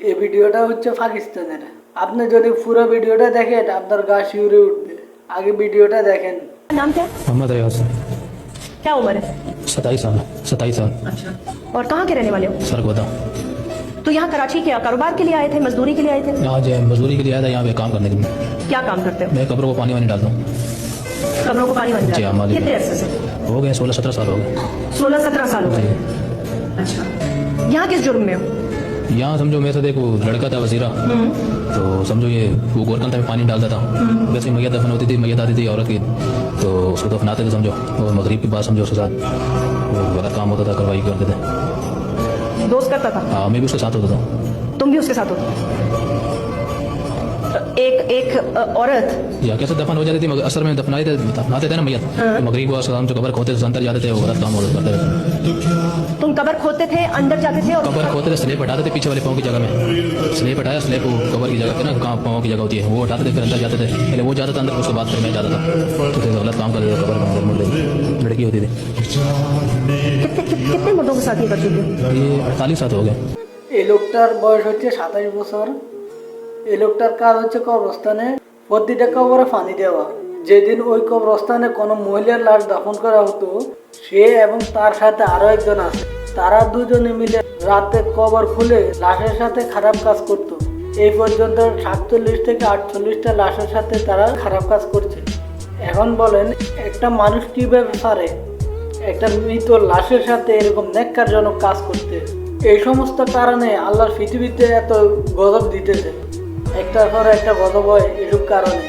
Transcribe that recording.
এই ভিডিওটা হচ্ছে পাকিস্তানের। আপনি যদি পুরো ভিডিওটা দেখেন আপনার গা শিউরে উঠবে। আগে ভিডিওটা দেখেন। नाम क्या है? मोहम्मद अयाज। क्या उम्र है? 27 साल। 27 साल। अच्छा। और कहाँ के रहने वाले हो? सरगोदा। तो यहाँ कराची के कारोबार के लिए आए थे, मजदूरी के लिए आए थे? यहाँ जो मजदूरी के लिए आया था, यहाँ पे काम करने के लिए। क्या काम करते हो? मैं कब्रों को पानी वानी डालता हूँ। कब्रों को पानी बन जी हाँ, मालिक। कितने अरसे से? हो गए 16-17 साल हो गए। 16-17 साल हो गए। अच्छा। यहाँ किस जुर्म में हो? यहाँ समझो मेरे साथ एक वो लड़का था वजीरा, तो समझो ये वो गोरकंदा में पानी डालता था। वैसे मैयत दफन होती थी, मैयत आती थी औरत की, तो उसको दफनाते थे समझो। और मगरिब के बाद समझो उसके साथ वो गलत काम होता था, कार्रवाई करते थे। दोस्त करता था? हाँ, मैं भी उसके साथ होता था। तुम भी उसके साथ हो? एक औरत या कैसे दफन हो जाती थी, असर में दफनाते थे ना मैयत, तो मगरिब को जो कबर खोते थे अंदर जाते थे, वो गलत काम करते थे। तुम कबर खोदते थे, अंदर जाते थे और कबर खोते थे, स्लेब हटाते थे पीछे वाले पाँव की जगह में। स्लेब हटाया, स्लेब को कबर की जगह पे ना, कहाँ पाँव की जगह होती है, वो हटाते थे, फिर अंदर जाते थे। पहले वो जाता था अंदर, उसके बाद फिर मैं जाता था। तो फिर गलत काम करते थे, कबर के अंदर मुर्दे लड़की होती थी। कितने मर्दों के साथ ये कर चुके हो? ये 48 साल हो गए। এই লোকটার বয়স হচ্ছে 27 বছর। এই লোকটার কাজ হচ্ছে কবরস্থানে প্রতিটা কবরে পানি দেওয়া। যেদিন ওই কবরস্থানে কোনো মহিলার লাশ দাফন করা হতো, সে এবং তার সাথে আরো একজন আছে, তারা দুজনে মিলে রাতে কবর খুলে লাশের সাথে খারাপ কাজ করত। এই পর্যন্ত 47 থেকে 48টা লাশের সাথে তারা খারাপ কাজ করছে। এখন বলেন একটা মানুষ কিভাবে পারে একটা মৃত লাশের সাথে এরকম ন্যাক্কারজনক কাজ করতে? এই সমস্ত কারণে আল্লাহর পৃথিবীতে এত গজব দিতেছে, একটার পর একটা গজব হয় এসব কারণে।